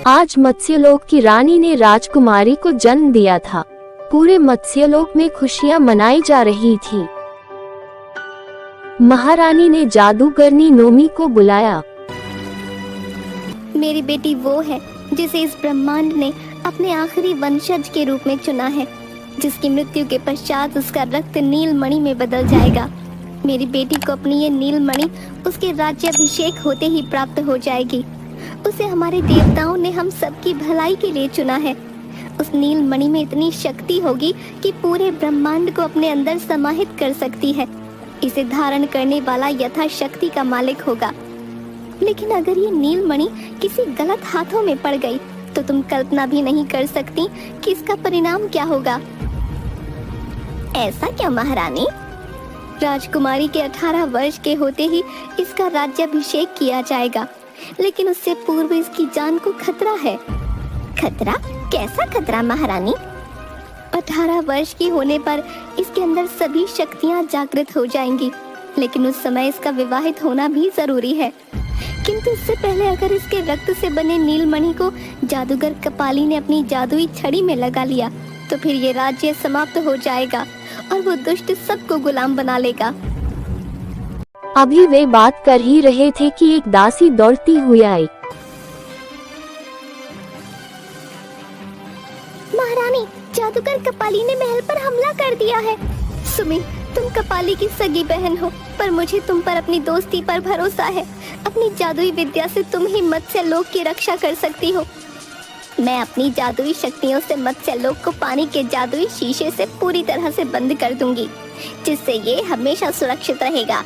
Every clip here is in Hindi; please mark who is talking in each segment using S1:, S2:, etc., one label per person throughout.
S1: आज मत्स्यलोक की रानी ने राजकुमारी को जन्म दिया था। पूरे मत्स्यलोक में खुशियां मनाई जा रही थी। महारानी ने जादूगरनी नोमी को बुलाया।
S2: मेरी बेटी वो है जिसे इस ब्रह्मांड ने अपने आखिरी वंशज के रूप में चुना है, जिसकी मृत्यु के पश्चात उसका रक्त नीलमणि में बदल जाएगा। मेरी बेटी को अपनी ये नीलमणि उसके राज्याभिषेक होते ही प्राप्त हो जाएगी। उसे हमारे देवताओं ने हम सबकी भलाई के लिए चुना है। उस नीलमणि में इतनी शक्ति होगी कि पूरे ब्रह्मांड को अपने अंदर समाहित कर सकती है। इसे धारण करने वाला यथाशक्ति का मालिक होगा। लेकिन अगर ये नीलमणि किसी गलत हाथों में पड़ गई तो तुम कल्पना भी नहीं कर सकती कि इसका परिणाम क्या होगा। ऐसा क्या महारानी? राजकुमारी के 18 वर्ष के होते ही इसका राज्याभिषेक किया जाएगा, लेकिन उससे पूर्व इसकी जान को खतरा है। खतरा? कैसा खतरा महारानी? 18 वर्ष की होने पर इसके अंदर सभी शक्तियां जागृत हो जाएंगी, लेकिन उस समय इसका विवाहित होना भी जरूरी है। किंतु इससे पहले अगर इसके रक्त से बने नीलमणि को जादूगर कपाली ने अपनी जादुई छड़ी में लगा लिया तो फिर ये राज्य समाप्त हो जाएगा और वो दुष्ट सबको गुलाम बना लेगा।
S1: अभी वे बात कर ही रहे थे कि एक दासी दौड़ती हुई आई।
S2: महारानी, जादूगर कपाली ने महल पर हमला कर दिया है। सुमी, तुम कपाली की सगी बहन हो, पर मुझे तुम पर अपनी दोस्ती पर भरोसा है। अपनी जादुई विद्या से तुम ही मत्स्यलोक की रक्षा कर सकती हो। मैं अपनी जादुई शक्तियों से मत्स्यलोक को पानी के जादुई शीशे से पूरी तरह से बंद कर दूंगी, जिससे ये हमेशा सुरक्षित रहेगा।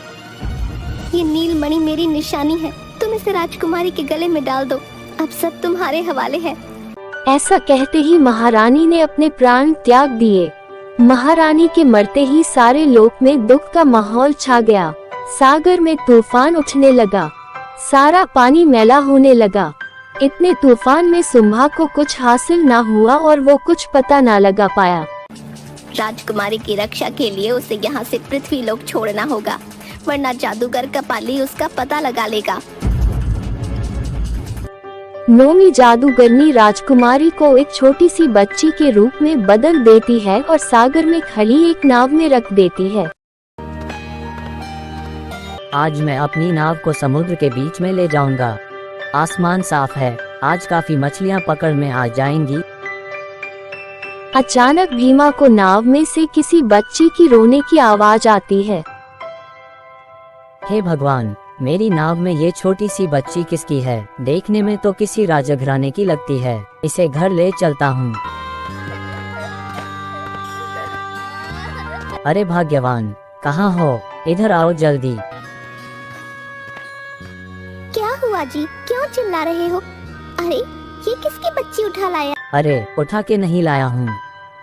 S2: ये नीलमणि मेरी निशानी है, तुम इसे राजकुमारी के गले में डाल दो। अब सब तुम्हारे हवाले है।
S1: ऐसा कहते ही महारानी ने अपने प्राण त्याग दिए। महारानी के मरते ही सारे लोक में दुख का माहौल छा गया। सागर में तूफान उठने लगा, सारा पानी मैला होने लगा। इतने तूफान में सुम्भा को कुछ हासिल ना हुआ और वो कुछ पता ना लगा पाया।
S2: राजकुमारी की रक्षा के लिए उसे यहाँ से पृथ्वी लोक छोड़ना होगा, वरना जादूगर कपाली उसका पता लगा लेगा।
S1: नोमी जादूगरनी राजकुमारी को एक छोटी सी बच्ची के रूप में बदल देती है और सागर में खड़ी एक नाव में रख देती है।
S3: आज मैं अपनी नाव को समुद्र के बीच में ले जाऊंगा। आसमान साफ है, आज काफी मछलियां पकड़ में आ जाएंगी।
S1: अचानक भीमा को नाव में से किसी बच्ची की रोने की आवाज आती है।
S3: हे भगवान, मेरी नाव में ये छोटी सी बच्ची किसकी है? देखने में तो किसी राजघराने की लगती है। इसे घर ले चलता हूँ। अरे भाग्यवान, कहाँ हो? इधर आओ जल्दी।
S2: क्या हुआ जी? क्यों चिल्ला रहे हो? अरे, ये किसकी बच्ची उठा लाया?
S3: अरे, उठा के नहीं लाया हूँ।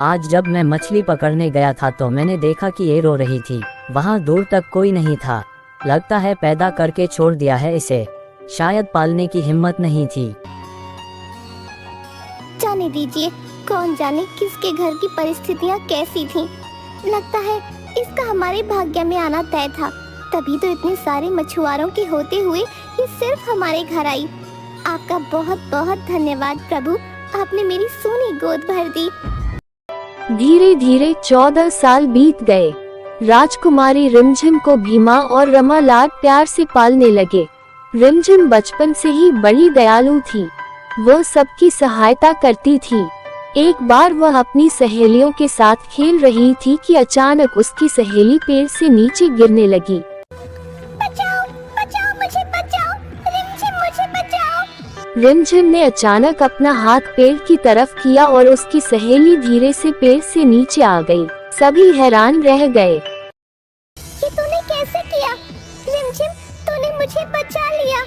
S3: आज जब मैं मछली पकड़ने गया था तो मैंने देखा कि ये रो रही थी। वहाँ दूर तक कोई नहीं था। लगता है पैदा करके छोड़ दिया है इसे। शायद पालने की हिम्मत नहीं थी।
S2: जाने दीजिए, कौन जाने किसके घर की परिस्थितियाँ कैसी थीं। लगता है इसका हमारे भाग्य में आना तय था, तभी तो इतने सारे मछुआरों के होते हुए ये सिर्फ हमारे घर आई। आपका बहुत बहुत धन्यवाद प्रभु, आपने मेरी सोनी गोद भर दी।
S1: धीरे धीरे 14 साल बीत गए। राजकुमारी रिमझिम को भीमा और रमालाल प्यार से पालने लगे। रिमझिम बचपन से ही बड़ी दयालु थी। वह सबकी सहायता करती थी। एक बार वह अपनी सहेलियों के साथ खेल रही थी कि अचानक उसकी सहेली पेड़ से नीचे गिरने लगी।
S2: बचाओ, बचाओ, मुझे बचाओ, रिमझिम मुझे बचाओ।
S1: रिमझिम ने अचानक अपना हाथ पेड़ की तरफ किया और उसकी सहेली धीरे से पेड़ से नीचे आ गई। सभी हैरान रह गए।
S2: ये तूने कैसे किया? रिमझिम, तूने मुझे बचा लिया।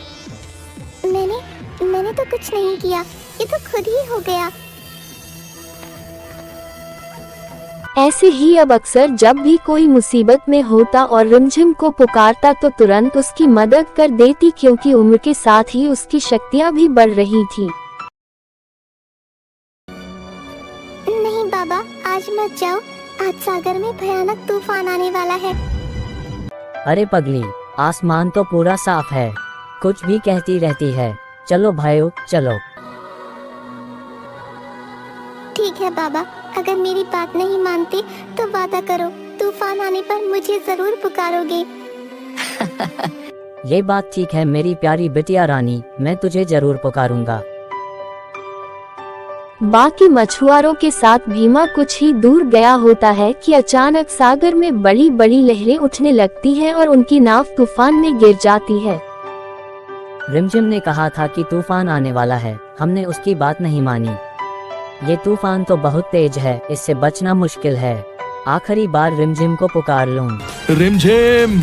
S2: मैंने तो कुछ नहीं किया, ये तो खुद ही हो गया।
S1: ऐसे ही अब अक्सर जब भी कोई मुसीबत में होता और रिमझिम को पुकारता तो तुरंत उसकी मदद कर देती, क्योंकि उम्र के साथ ही उसकी शक्तियाँ भी बढ़ रही थी।
S2: नहीं बाबा, आज मत जाओ। आज सागर में भयानक तूफान आने वाला है।
S3: अरे पगली, आसमान तो पूरा साफ है, कुछ भी कहती रहती है। चलो भाइयों, चलो।
S2: ठीक है बाबा, अगर मेरी बात नहीं मानते तो वादा करो तूफान आने पर मुझे जरूर पुकारोगे।
S3: ये बात ठीक है मेरी प्यारी बिटिया रानी, मैं तुझे जरूर पुकारूंगा।
S1: बाकी मछुआरों के साथ भीमा कुछ ही दूर गया होता है कि अचानक सागर में बड़ी बड़ी लहरें उठने लगती हैं और उनकी नाव तूफान में गिर जाती है।
S3: रिमझिम ने कहा था कि तूफान आने वाला है, हमने उसकी बात नहीं मानी। ये तूफान तो बहुत तेज है, इससे बचना मुश्किल है। आखिरी बार रिमझिम को पुकार लूं।
S4: रिमझिम!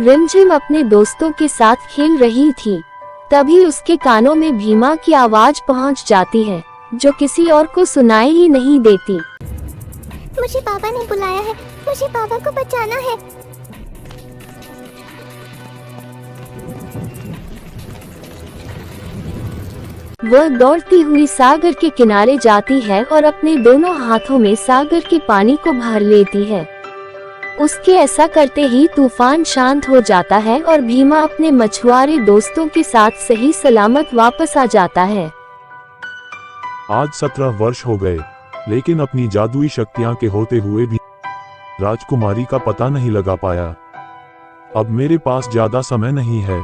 S1: रिमझिम अपने दोस्तों के साथ खेल रही थी, तभी उसके कानों में भीमा की आवाज पहुंच जाती है, जो किसी और को सुनाई ही नहीं देती।
S2: मुझे बाबा ने बुलाया है, मुझे बाबा को बचाना है।
S1: वह दौड़ती हुई सागर के किनारे जाती है और अपने दोनों हाथों में सागर के पानी को भर लेती है। उसके ऐसा करते ही तूफान शांत हो जाता है और भीमा अपने मछुआरे दोस्तों के साथ सही सलामत वापस आ जाता है।
S4: आज 17 वर्ष हो गए, लेकिन अपनी जादुई शक्तियां के होते हुए भी राजकुमारी का पता नहीं लगा पाया। अब मेरे पास ज्यादा समय नहीं है।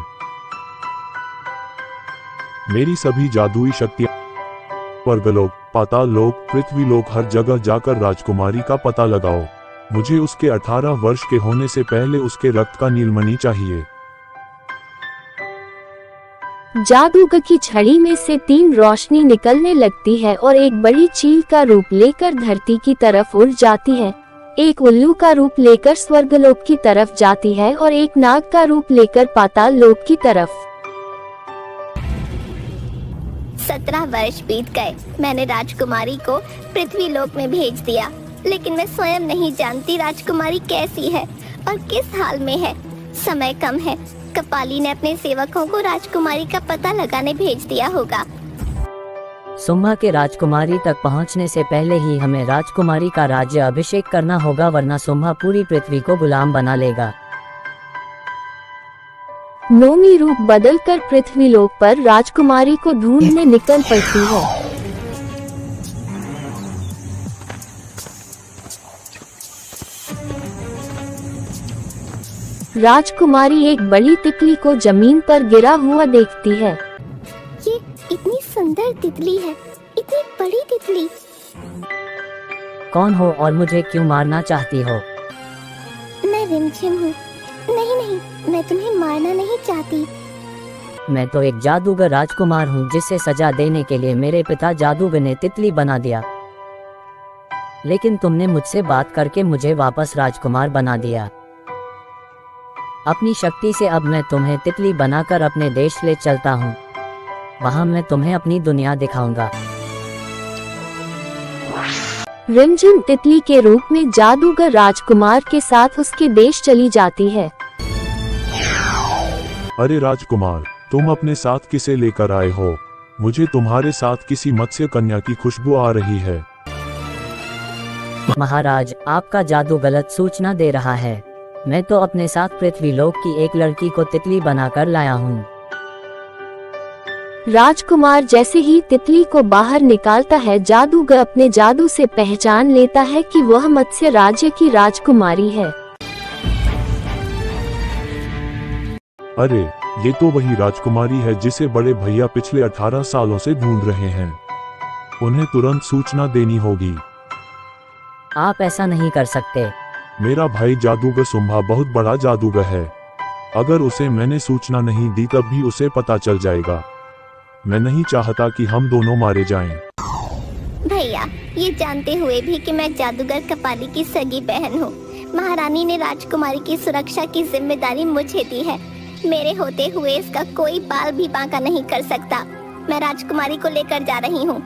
S4: मेरी सभी जादुई शक्तियां स्वर्गलोक, पाताल लोक, पृथ्वी लोक, हर जगह जाकर राजकुमारी का पता लगाओ। मुझे उसके 18 वर्ष के होने से पहले उसके रक्त का नीलमणि चाहिए।
S1: जादूगर की छड़ी में से 3 रोशनी निकलने लगती है और एक बड़ी चील का रूप लेकर धरती की तरफ उड़ जाती है, एक उल्लू का रूप लेकर स्वर्गलोक की तरफ जाती है और एक नाग का रूप लेकर पाताल लोक की तरफ।
S2: 17 वर्ष बीत गए। मैंने राजकुमारी को पृथ्वी लोक में भेज दिया, लेकिन मैं स्वयं नहीं जानती राजकुमारी कैसी है और किस हाल में है। समय कम है, कपाली ने अपने सेवकों को राजकुमारी का पता लगाने भेज दिया होगा।
S3: सुम्भा के राजकुमारी तक पहुंचने से पहले ही हमें राजकुमारी का राज्य अभिषेक करना होगा, वरना सुम्भा पूरी पृथ्वी को गुलाम बना लेगा।
S1: नोमी रूप बदलकर पृथ्वी लोक पर राजकुमारी को ढूंढने निकल पड़ती है। राजकुमारी एक बड़ी तितली को जमीन पर गिरा हुआ देखती है।
S2: ये इतनी सुंदर तितली है, इतनी बड़ी तितली।
S3: कौन हो और मुझे क्यों मारना चाहती हो?
S2: मैं रिमझिम हूँ। नहीं, मैं तुम्हें मारना नहीं चाहती।
S3: मैं तो एक जादूगर राजकुमार हूँ, जिसे सजा देने के लिए मेरे पिता जादूगर ने तितली बना दिया, लेकिन तुमने मुझसे बात करके मुझे वापस राजकुमार बना दिया। अपनी शक्ति से अब मैं तुम्हें तितली बनाकर अपने देश ले चलता हूँ। वहाँ मैं तुम्हें अपनी दुनिया दिखाऊंगा।
S1: रिमझिम तितली के रूप में जादूगर राजकुमार के साथ उसके देश चली जाती है।
S4: अरे राजकुमार, तुम अपने साथ किसे लेकर आए हो? मुझे तुम्हारे साथ किसी मत्स्य कन्या की खुशबू आ रही है।
S3: महाराज, आपका जादू गलत सूचना दे रहा है। मैं तो अपने साथ पृथ्वी लोक की एक लड़की को तितली बनाकर लाया हूँ।
S1: राजकुमार जैसे ही तितली को बाहर निकालता है, जादूगर अपने जादू से पहचान लेता है कि वह मत्स्य राज्य की राजकुमारी है।
S4: अरे, ये तो वही राजकुमारी है जिसे बड़े भैया पिछले 18 सालों से ढूंढ रहे हैं। उन्हें तुरंत सूचना देनी होगी।
S3: आप ऐसा नहीं कर सकते।
S4: मेरा भाई जादूगर सुम्भा बहुत बड़ा जादूगर है। अगर उसे मैंने सूचना नहीं दी तब भी उसे पता चल जाएगा। मैं नहीं चाहता कि हम दोनों मारे जाएं।
S2: भैया, ये जानते हुए भी कि मैं जादूगर कपाली की सगी बहन हूँ, महारानी ने राजकुमारी की सुरक्षा की जिम्मेदारी मुझे दी है। मेरे होते हुए इसका कोई बाल भी बांका नहीं कर सकता। मैं राजकुमारी को लेकर जा रही हूँ।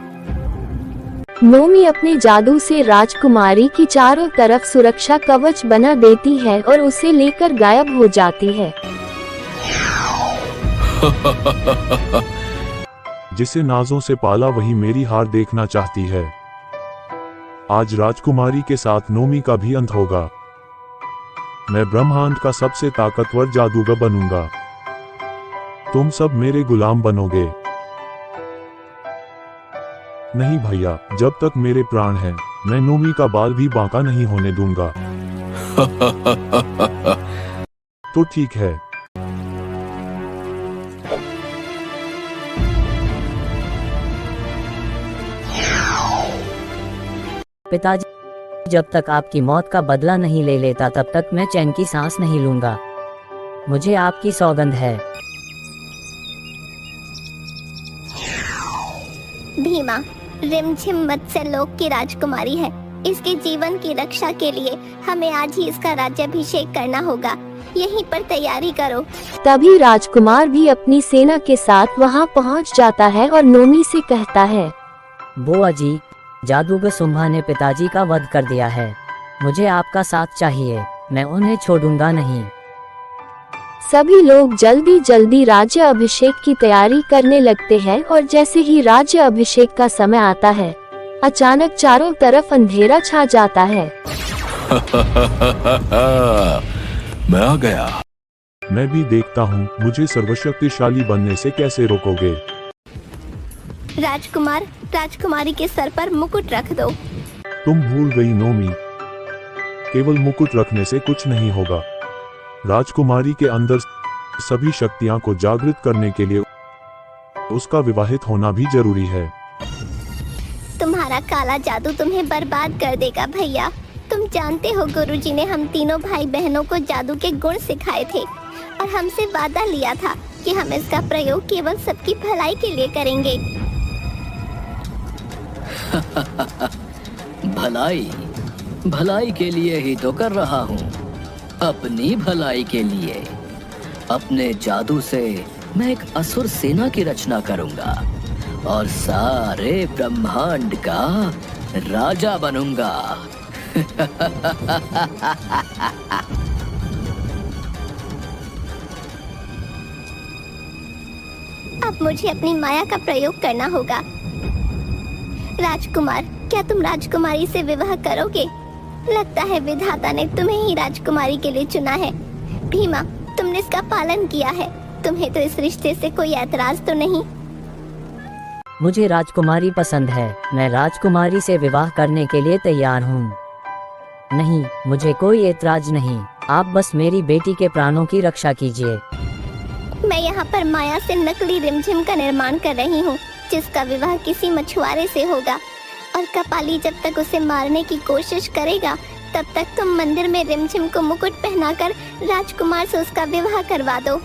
S1: नोमी अपने जादू से राजकुमारी की चारों तरफ सुरक्षा कवच बना देती है और उसे लेकर गायब हो जाती है।
S4: जिसे नाजों से पाला वही मेरी हार देखना चाहती है। आज राजकुमारी के साथ नोमी का भी अंत होगा। मैं ब्रह्मांड का सबसे ताकतवर जादूगर बनूंगा। तुम सब मेरे गुलाम बनोगे। नहीं भैया, जब तक मेरे प्राण हैं, मैं नोमी का बाल भी बांका नहीं होने दूंगा। तो ठीक है।
S3: पिताजी, जब तक आपकी मौत का बदला नहीं ले लेता तब तक मैं चैन की सांस नहीं लूंगा। मुझे आपकी सौगंध है।
S2: भीमा, रिमझिम मत्स्य लोक की राजकुमारी है। इसके जीवन की रक्षा के लिए हमें आज ही इसका राज्याभिषेक करना होगा। यहीं पर तैयारी करो।
S1: तभी राजकुमार भी अपनी सेना के साथ वहां पहुंच जाता है और नोमी से कहता है,
S3: बुआ जी, जादूगर सुम्भा ने पिताजी का वध कर दिया है। मुझे आपका साथ चाहिए, मैं उन्हें छोड़ूंगा नहीं।
S1: सभी लोग जल्दी जल्दी राज्य अभिषेक की तैयारी करने लगते हैं और जैसे ही राज्य अभिषेक का समय आता है, अचानक चारों तरफ अंधेरा छा जाता है।
S5: मैं आ गया।
S4: मैं भी देखता हूँ मुझे सर्वशक्तिशाली बनने से कैसे रोकोगे।
S2: राजकुमार, राजकुमारी के सर पर मुकुट रख दो।
S4: तुम भूल गई नोमी, केवल मुकुट रखने से कुछ नहीं होगा। राजकुमारी के अंदर सभी शक्तियां को जागृत करने के लिए उसका विवाहित होना भी जरूरी है।
S2: तुम्हारा काला जादू तुम्हें बर्बाद कर देगा भैया। तुम जानते हो गुरुजी ने हम तीनों भाई बहनों को जादू के गुण सिखाए थे और हमसे वादा लिया था कि हम इसका प्रयोग केवल सबकी भलाई के लिए करेंगे।
S6: भलाई भलाई के लिए ही तो कर रहा हूँ, अपनी भलाई के लिए। अपने जादू से मैं एक असुर सेना की रचना करूंगा और सारे ब्रह्मांड का राजा बनूंगा।
S2: अब मुझे अपनी माया का प्रयोग करना होगा। राजकुमार, क्या तुम राजकुमारी से विवाह करोगे? लगता है विधाता ने तुम्हें ही राजकुमारी के लिए चुना है। भीमा, तुमने इसका पालन किया है। तुम्हें तो इस रिश्ते से कोई ऐतराज तो नहीं?
S3: मुझे राजकुमारी पसंद है। मैं राजकुमारी से विवाह करने के लिए तैयार हूँ। नहीं, मुझे कोई ऐतराज नहीं। आप बस मेरी बेटी के प्राणों की रक्षा कीजिए।
S2: मैं यहाँ पर माया से नकली रिमझिम का निर्माण कर रही हूँ, जिसका विवाह किसी मछुआरे से होगा और कपाली जब तक उसे मारने की कोशिश करेगा तब तक तुम मंदिर में रिमझिम को मुकुट पहनाकर राजकुमार से उसका विवाह करवा दो।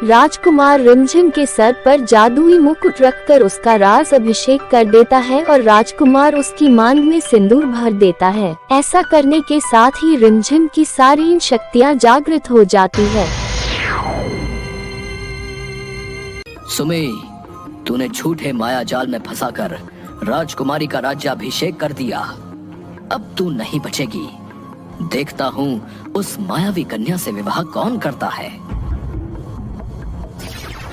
S1: राजकुमार रिमझिम के सर पर जादुई मुकुट रखकर उसका राज अभिषेक कर देता है और राजकुमार उसकी मांग में सिंदूर भर देता है। ऐसा करने के साथ ही रिमझिम की सारी शक्तियाँ जागृत हो जाती है।
S6: सुमी, तूने झूठे माया जाल में फंसाकर राजकुमारी का राज्याभिषेक कर दिया। अब तू नहीं बचेगी। देखता हूँ उस मायावी कन्या से विवाह कौन करता है।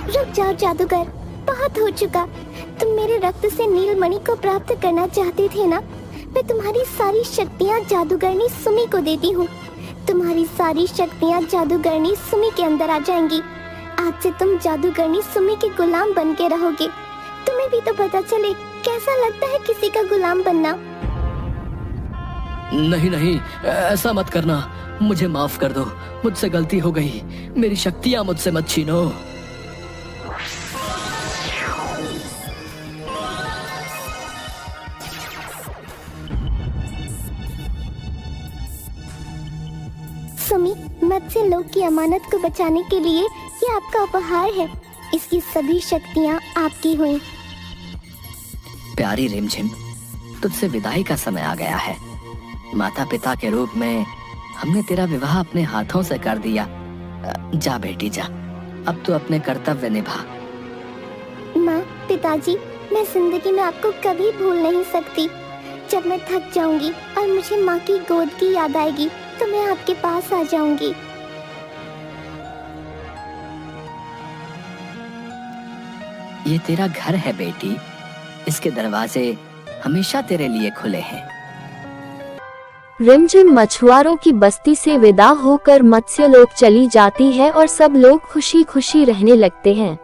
S2: रुक जाओ जादूगर, बहुत हो चुका। तुम मेरे रक्त से नीलमणि को प्राप्त करना चाहते थे ना? मैं तुम्हारी सारी शक्तियाँ जादूगरनी सुमी को देती हूँ। तुम्हारी सारी शक्तियाँ जादूगरनी सुमी के अंदर आ जाएंगी। आज से तुम जादूगरनी सुमी के गुलाम बन के रहोगे। तुम्हें भी तो पता चले कैसा लगता है किसी का गुलाम बनना।
S6: नहीं नहीं, ऐसा मत करना। मुझे माफ कर दो, मुझसे गलती हो गई। मेरी शक्तियाँ मुझसे मत छीनो।
S2: सुमी, मत्स्य लोक की अमानत को बचाने के लिए ये आपका उपहार है। इसकी सभी शक्तियाँ आपकी हुई।
S6: प्यारी रिमझिम, तुझसे विदाई का समय आ गया है। माता पिता के रूप में हमने तेरा विवाह अपने हाथों से कर दिया। जा बेटी जा, अब तू अपने कर्तव्य निभा।
S2: माँ, पिताजी, मैं जिंदगी में आपको कभी भूल नहीं सकती। जब मैं थक जाऊंगी और मुझे माँ की गोद की याद आएगी तो मैं आपके पास आ जाऊंगी।
S6: ये तेरा घर है बेटी। इसके दरवाजे हमेशा तेरे लिए खुले हैं।
S1: रिमझिम मछुआरों की बस्ती से विदा होकर मत्स्य लोक चली जाती है और सब लोग खुशी खुशी रहने लगते हैं।